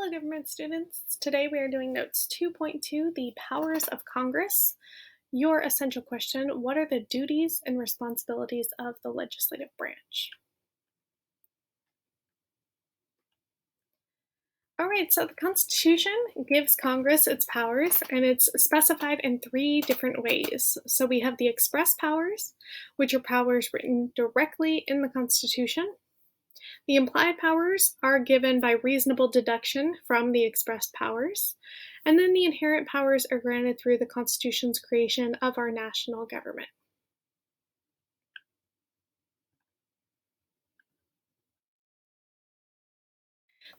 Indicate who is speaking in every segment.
Speaker 1: Hello, government students. Today we are doing Notes 2.2, the Powers of Congress. Your essential question, what are the duties and responsibilities of the legislative branch? All right, so the Constitution gives Congress its powers, and it's specified in three different ways. So we have the express powers, which are powers written directly in the Constitution. The implied powers are given by reasonable deduction from the expressed powers, and then the inherent powers are granted through the Constitution's creation of our national government.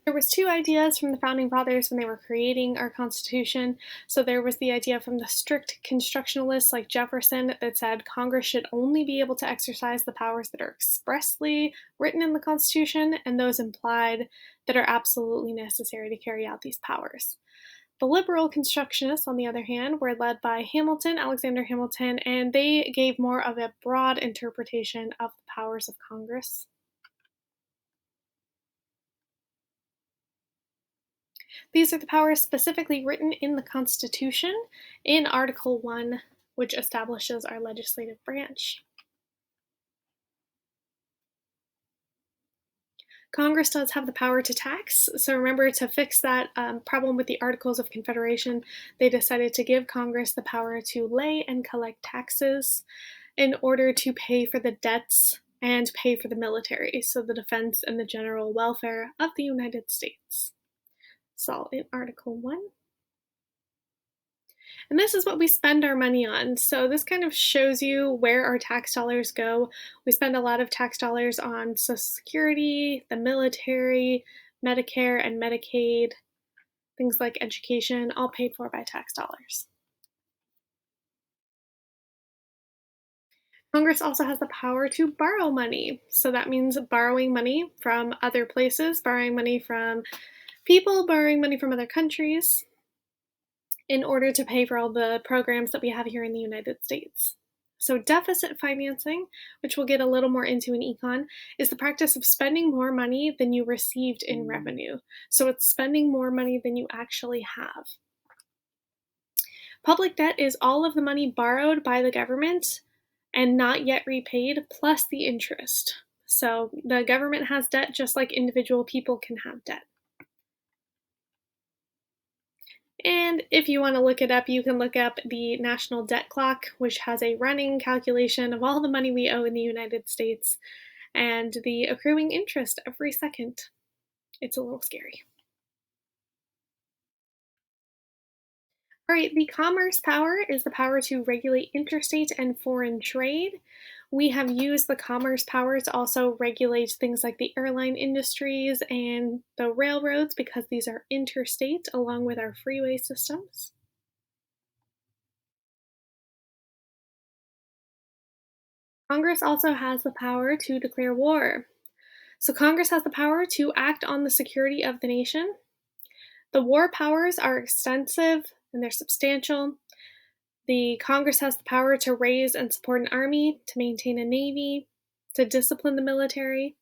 Speaker 1: There was two ideas from the founding fathers when they were creating our Constitution. So there was the idea from the strict constructionalists like Jefferson that said Congress should only be able to exercise the powers that are expressly written in the Constitution and those implied that are absolutely necessary to carry out these powers. The liberal constructionists, on the other hand, were led by Hamilton, Alexander Hamilton, and they gave more of a broad interpretation of the powers of Congress. These are the powers specifically written in the Constitution in Article 1, which establishes our legislative branch. Congress does have the power to tax, so remember, to fix that problem with the Articles of Confederation, they decided to give Congress the power to lay and collect taxes in order to pay for the debts and pay for the military, so the defense and the general welfare of the United States. It's all in Article 1. And this is what we spend our money on. So this kind of shows you where our tax dollars go. We spend a lot of tax dollars on Social Security, the military, Medicare, and Medicaid, things like education, all paid for by tax dollars. Congress also has the power to borrow money. So that means borrowing money from other places, borrowing money from people, borrowing money from other countries, in order to pay for all the programs that we have here in the United States. So deficit financing, which we'll get a little more into in econ, is the practice of spending more money than you received in revenue. So it's spending more money than you actually have. Public debt is all of the money borrowed by the government and not yet repaid, plus the interest. So the government has debt just like individual people can have debt. And if you want to look it up, you can look up the National Debt Clock, which has a running calculation of all the money we owe in the United States and the accruing interest every second. It's a little scary. All right, the commerce power is the power to regulate interstate and foreign trade. We have used the commerce power to also regulate things like the airline industries and the railroads because these are interstate along with our freeway systems. Congress also has the power to declare war. So Congress has the power to act on the security of the nation. The war powers are extensive and they're substantial. The Congress has the power to raise and support an army, to maintain a navy, to discipline the military.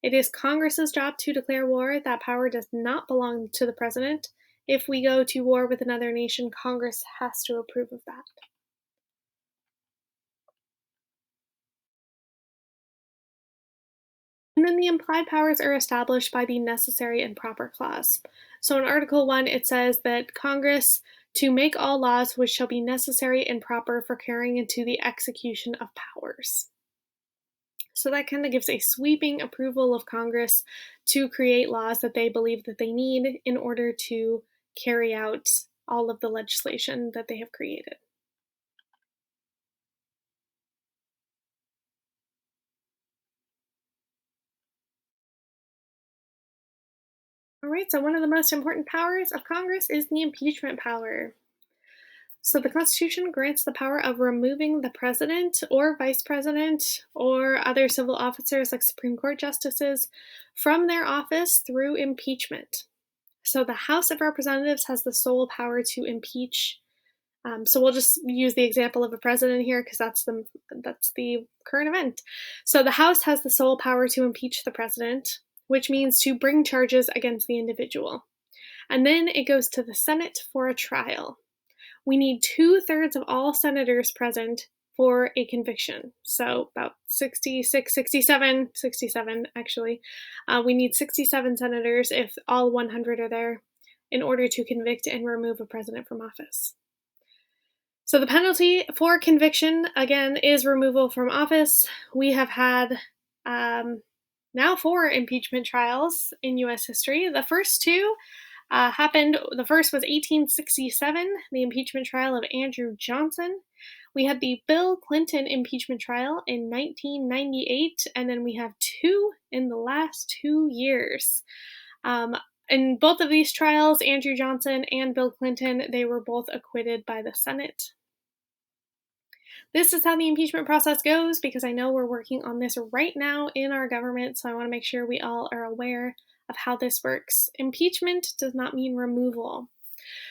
Speaker 1: It is Congress's job to declare war. That power does not belong to the president. If we go to war with another nation, Congress has to approve of that. And then the implied powers are established by the necessary and proper clause. So in Article 1, it says that Congress to make all laws which shall be necessary and proper for carrying into the execution of powers. So that kind of gives a sweeping approval of Congress to create laws that they believe that they need in order to carry out all of the legislation that they have created. All right, so one of the most important powers of Congress is the impeachment power. So the Constitution grants the power of removing the president or vice president or other civil officers like Supreme Court justices from their office through impeachment. So the House of Representatives has the sole power to impeach. So we'll just use the example of a president here because that's the current event. So the House has the sole power to impeach the president. which means to bring charges against the individual. And then it goes to the Senate for a trial. We need 2/3 of all senators present for a conviction. So about 66, 67 actually. We need 67 senators if all 100 are there in order to convict and remove a president from office. So the penalty for conviction, again, is removal from office. We have had now 4 impeachment trials in U.S. history. The first 2 happened, the first was 1867, the impeachment trial of Andrew Johnson. We had the Bill Clinton impeachment trial in 1998, and then we have 2 in the last 2 years. In both of these trials, Andrew Johnson and Bill Clinton, they were both acquitted by the Senate. This is how the impeachment process goes because I know we're working on this right now in our government, so I want to make sure we all are aware of how this works. Impeachment does not mean removal.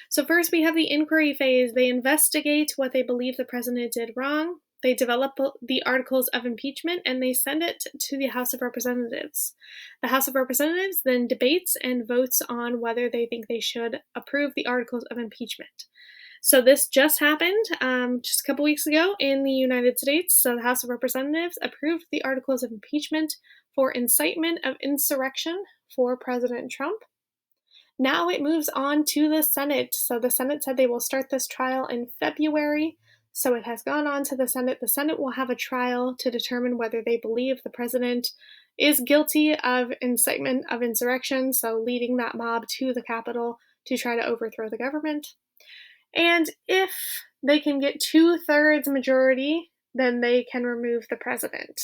Speaker 1: So first we have the inquiry phase. They investigate what they believe the president did wrong. They develop the articles of impeachment and they send it to the House of Representatives. The House of Representatives then debates and votes on whether they think they should approve the articles of impeachment. So this just happened just a couple weeks ago in the United States. So the House of Representatives approved the articles of impeachment for incitement of insurrection for President Trump. Now it moves on to the Senate. So the Senate said they will start this trial in February. So it has gone on to the Senate. The Senate will have a trial to determine whether they believe the president is guilty of incitement of insurrection, so leading that mob to the Capitol to try to overthrow the government. And if they can get 2/3 majority, then they can remove the president.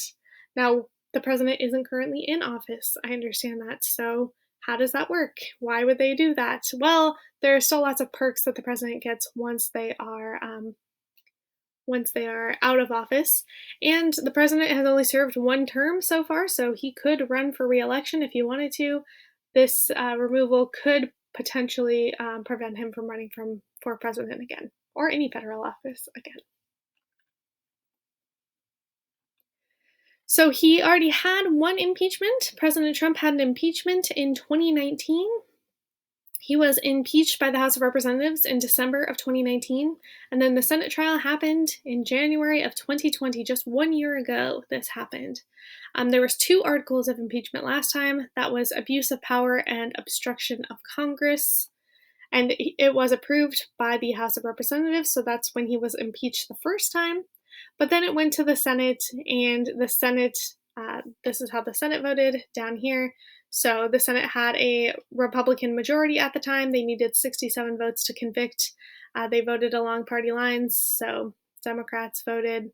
Speaker 1: Now, the president isn't currently in office. I understand that. So how does that work? Why would they do that? Well, there are still lots of perks that the president gets once they are out of office. And the president has only served 1 term so far, so he could run for re-election if he wanted to. This removal could potentially prevent him from running for president again, or any federal office again. So he already had 1 impeachment. President Trump had an impeachment in 2019. He was impeached by the House of Representatives in December of 2019, and then the Senate trial happened in January of 2020, just 1 year ago this happened. There was 2 articles of impeachment last time. That was abuse of power and obstruction of Congress, and it was approved by the House of Representatives, so that's when he was impeached the first time. But then it went to the Senate, and the Senate, this is how the Senate voted down here. So the Senate had a Republican majority at the time. They needed 67 votes to convict. They voted along party lines. So Democrats voted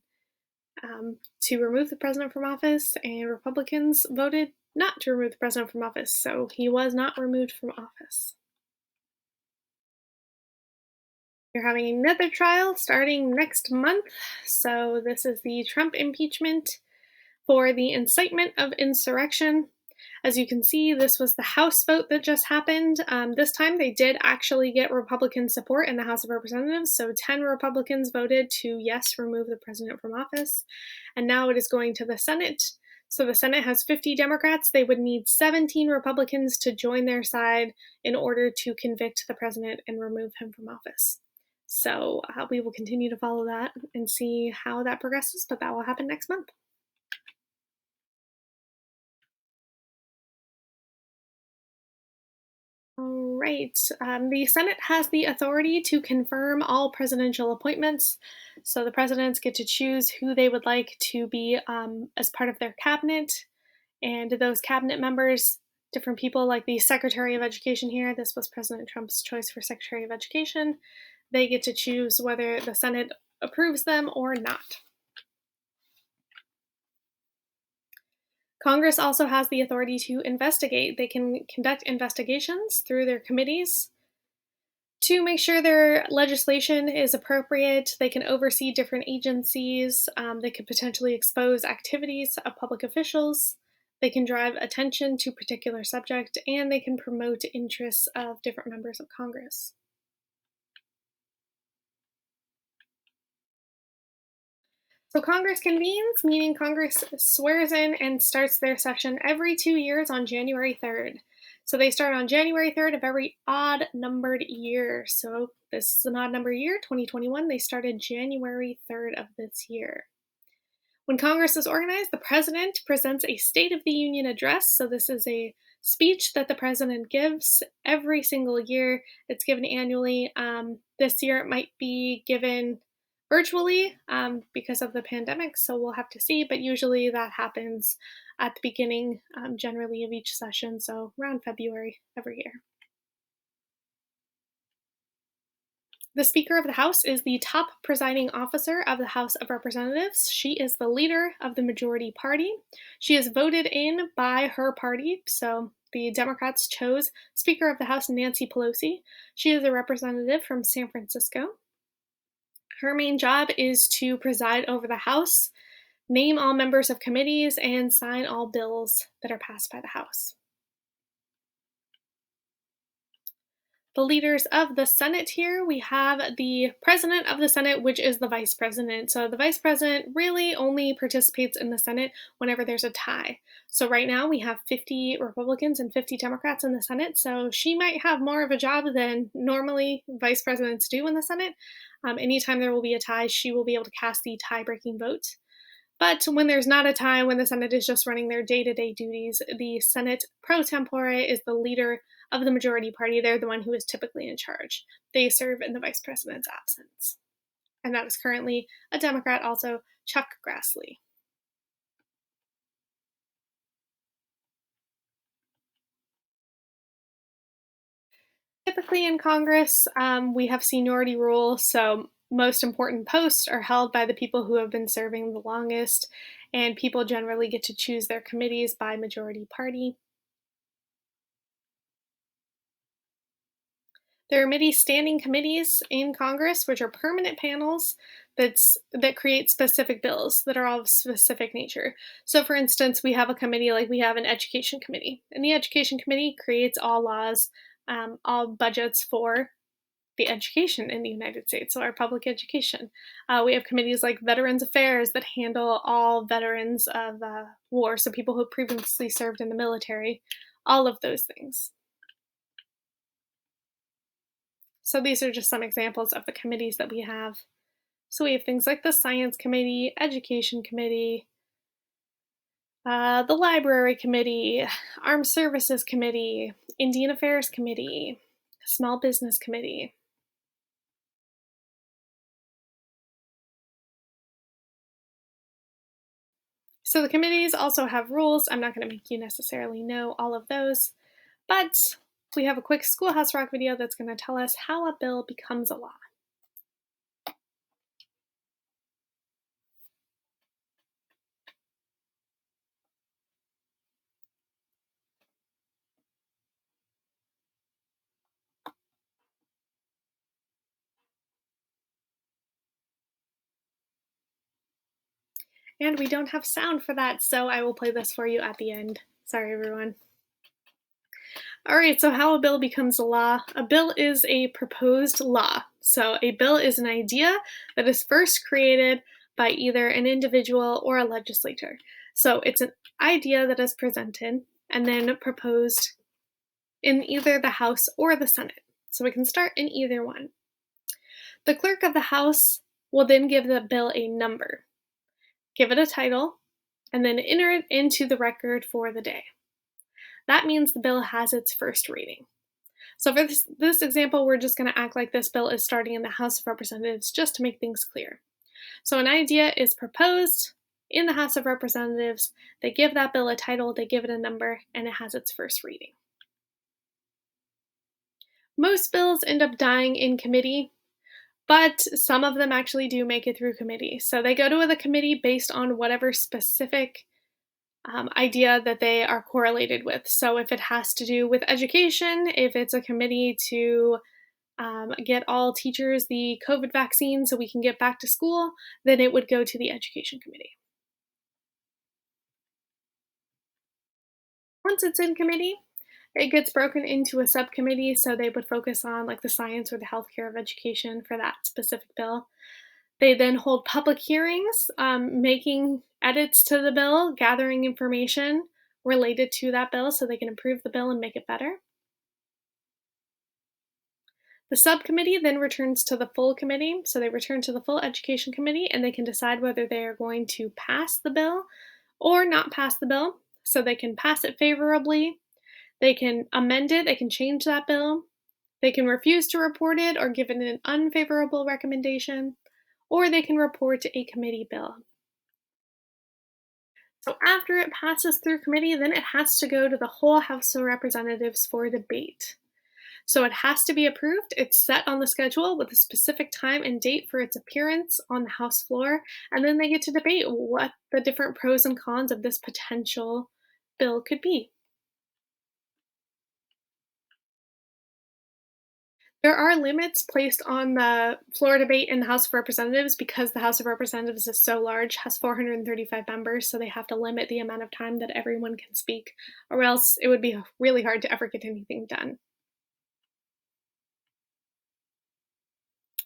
Speaker 1: to remove the president from office, and Republicans voted not to remove the president from office. So he was not removed from office. You're having another trial starting next month. So this is the Trump impeachment for the incitement of insurrection. As you can see, this was the House vote that just happened. This time they did actually get Republican support in the House of Representatives, so 10 Republicans voted to, yes, remove the president from office. And now it is going to the Senate. So the Senate has 50 Democrats. They would need 17 Republicans to join their side in order to convict the president and remove him from office. So we will continue to follow that and see how that progresses, but that will happen next month. All right. The Senate has the authority to confirm all presidential appointments. So the presidents get to choose who they would like to be as part of their cabinet. And those cabinet members, different people like the Secretary of Education here, this was President Trump's choice for Secretary of Education. They get to choose whether the Senate approves them or not. Congress also has the authority to investigate. They can conduct investigations through their committees to make sure their legislation is appropriate. They can oversee different agencies. They could potentially expose activities of public officials. They can drive attention to a particular subject, and they can promote interests of different members of Congress. So Congress convenes, meaning Congress swears in and starts their session every 2 years on January 3rd. So they start on January 3rd of every odd numbered year. So this is an odd number year, 2021. They started January 3rd of this year. When Congress is organized, the president presents a State of the Union address. So this is a speech that the president gives every single year. It's given annually. This year it might be given virtually because of the pandemic, so we'll have to see. But usually that happens at the beginning, generally, of each session, so around February every year. The Speaker of the House is the top presiding officer of the House of Representatives. She is the leader of the majority party. She is voted in by her party, so the Democrats chose Speaker of the House Nancy Pelosi. She is a representative from San Francisco. Her main job is to preside over the House, name all members of committees, and sign all bills that are passed by the House. The leaders of the Senate here, we have the president of the Senate, which is the vice president. So the vice president really only participates in the Senate whenever there's a tie. So right now we have 50 Republicans and 50 Democrats in the Senate. So she might have more of a job than normally vice presidents do in the Senate. Anytime there will be a tie, she will be able to cast the tie-breaking vote. But when there's not a tie, when the Senate is just running their day-to-day duties, the Senate pro tempore is the leader of the majority party. They're the one who is typically in charge. They serve in the vice president's absence. And that is currently a Democrat, also Chuck Grassley. Typically in Congress, we have seniority rule, so most important posts are held by the people who have been serving the longest, and people generally get to choose their committees by majority party. There are many standing committees in Congress, which are permanent panels that create specific bills that are all of specific nature. So, for instance, we have a committee like we have an education committee, and the education committee creates all laws, all budgets for the education in the United States, so our public education. We have committees like Veterans Affairs that handle all veterans of war, so people who previously served in the military, all of those things. So these are just some examples of the committees that we have. So we have things like the Science Committee, Education Committee, the Library Committee, Armed Services Committee, Indian Affairs Committee, Small Business Committee. So the committees also have rules. I'm not going to make you necessarily know all of those, but we have a quick Schoolhouse Rock video that's going to tell us how a bill becomes a law. And we don't have sound for that, so I will play this for you at the end. Sorry, everyone. All right, so how a bill becomes a law. A bill is a proposed law. So a bill is an idea that is first created by either an individual or a legislator. So it's an idea that is presented and then proposed in either the House or the Senate. So we can start in either one. The clerk of the House will then give the bill a number, give it a title, and then enter it into the record for the day. That means the bill has its first reading. So for this example, we're just going to act like this bill is starting in the House of Representatives just to make things clear. So an idea is proposed in the House of Representatives, they give that bill a title, they give it a number, and it has its first reading. Most bills end up dying in committee, but some of them actually do make it through committee. So they go to the committee based on whatever specific idea that they are correlated with. So if it has to do with education, if it's a committee to get all teachers the COVID vaccine so we can get back to school, then it would go to the Education Committee. Once it's in committee, it gets broken into a subcommittee, so they would focus on like the science or the healthcare of education for that specific bill. They then hold public hearings, making edits to the bill, gathering information related to that bill so they can improve the bill and make it better. The subcommittee then returns to the full committee, so they return to the full education committee and they can decide whether they are going to pass the bill or not pass the bill. So they can pass it favorably, they can amend it, they can change that bill, they can refuse to report it or give it an unfavorable recommendation, or they can report a committee bill. So after it passes through committee, then it has to go to the whole House of Representatives for debate. So it has to be approved. It's set on the schedule with a specific time and date for its appearance on the House floor, and then they get to debate what the different pros and cons of this potential bill could be. There are limits placed on the floor debate in the House of Representatives because the House of Representatives is so large, has 435 members, so they have to limit the amount of time that everyone can speak, or else it would be really hard to ever get anything done.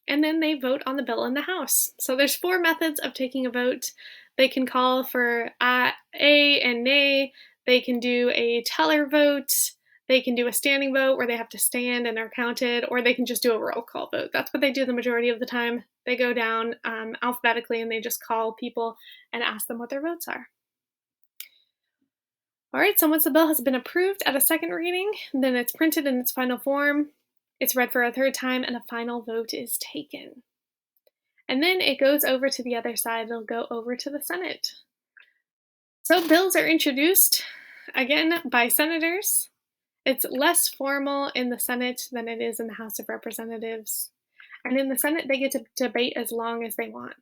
Speaker 1: And then they vote on the bill in the House. So there's 4 methods of taking a vote. They can call for A and nay, they can do a teller vote, they can do a standing vote where they have to stand and are counted, or they can just do a roll call vote. That's what they do the majority of the time. They go down alphabetically and they just call people and ask them what their votes are. All right, so once the bill has been approved at a second reading, then it's printed in its final form, it's read for a third time, and a final vote is taken. And then it goes over to the other side, it'll go over to the Senate. So bills are introduced, again, by senators. It's less formal in the Senate than it is in the House of Representatives. And in the Senate, they get to debate as long as they want.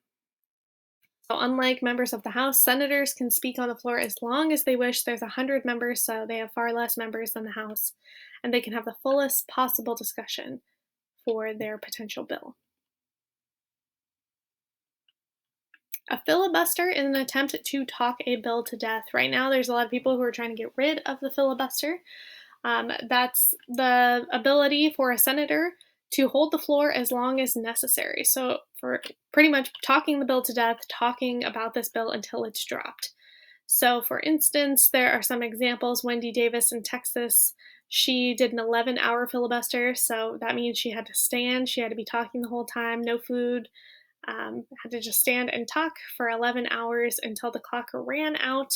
Speaker 1: So unlike members of the House, senators can speak on the floor as long as they wish. There's 100 members, so they have far less members than the House, and they can have the fullest possible discussion for their potential bill. A filibuster is an attempt to talk a bill to death. Right now, there's a lot of people who are trying to get rid of the filibuster. That's the ability for a senator to hold the floor as long as necessary. So, for pretty much talking the bill to death, talking about this bill until it's dropped. So, for instance, there are some examples. Wendy Davis in Texas, she did an 11-hour filibuster. So, that means she had to stand, she had to be talking the whole time, no food, had to just stand and talk for 11 hours until the clock ran out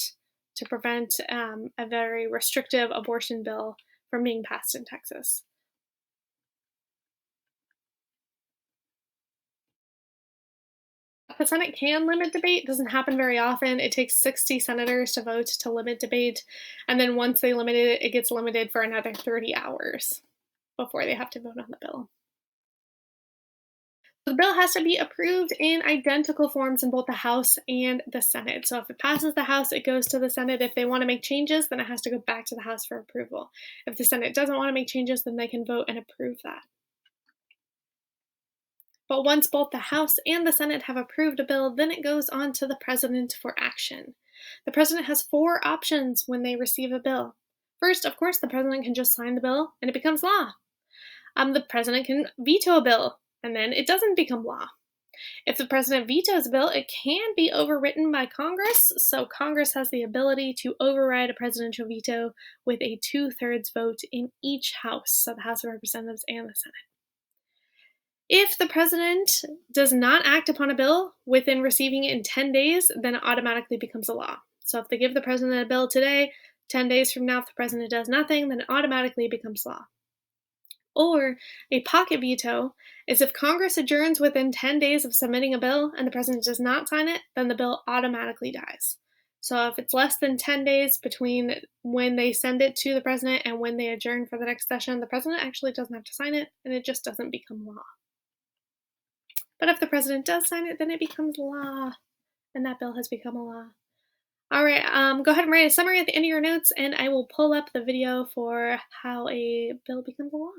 Speaker 1: to prevent a very restrictive abortion bill from being passed in Texas. The Senate can limit debate. It doesn't happen very often. It takes 60 senators to vote to limit debate. And then once they limit it, it gets limited for another 30 hours before they have to vote on the bill. The bill has to be approved in identical forms in both the House and the Senate. So if it passes the House, it goes to the Senate. If they want to make changes, then it has to go back to the House for approval. If the Senate doesn't want to make changes, then they can vote and approve that. But once both the House and the Senate have approved a bill, then it goes on to the President for action. The President has 4 options when they receive a bill. First, of course, the President can just sign the bill and it becomes law. The President can veto a bill and then it doesn't become law. If the President vetoes a bill, it can be overridden by Congress, so Congress has the ability to override a presidential veto with a 2/3 vote in each House, so the House of Representatives and the Senate. If the President does not act upon a bill within receiving it in 10 days, then it automatically becomes a law. So if they give the President a bill today, 10 days from now, if the President does nothing, then it automatically becomes law. Or a pocket veto is if Congress adjourns within 10 days of submitting a bill and the President does not sign it, then the bill automatically dies. So if it's less than 10 days between when they send it to the President and when they adjourn for the next session, the President actually doesn't have to sign it and it just doesn't become law. But if the President does sign it, then it becomes law and that bill has become a law. All right, go ahead and write a summary at the end of your notes and I will pull up the video for how a bill becomes a law.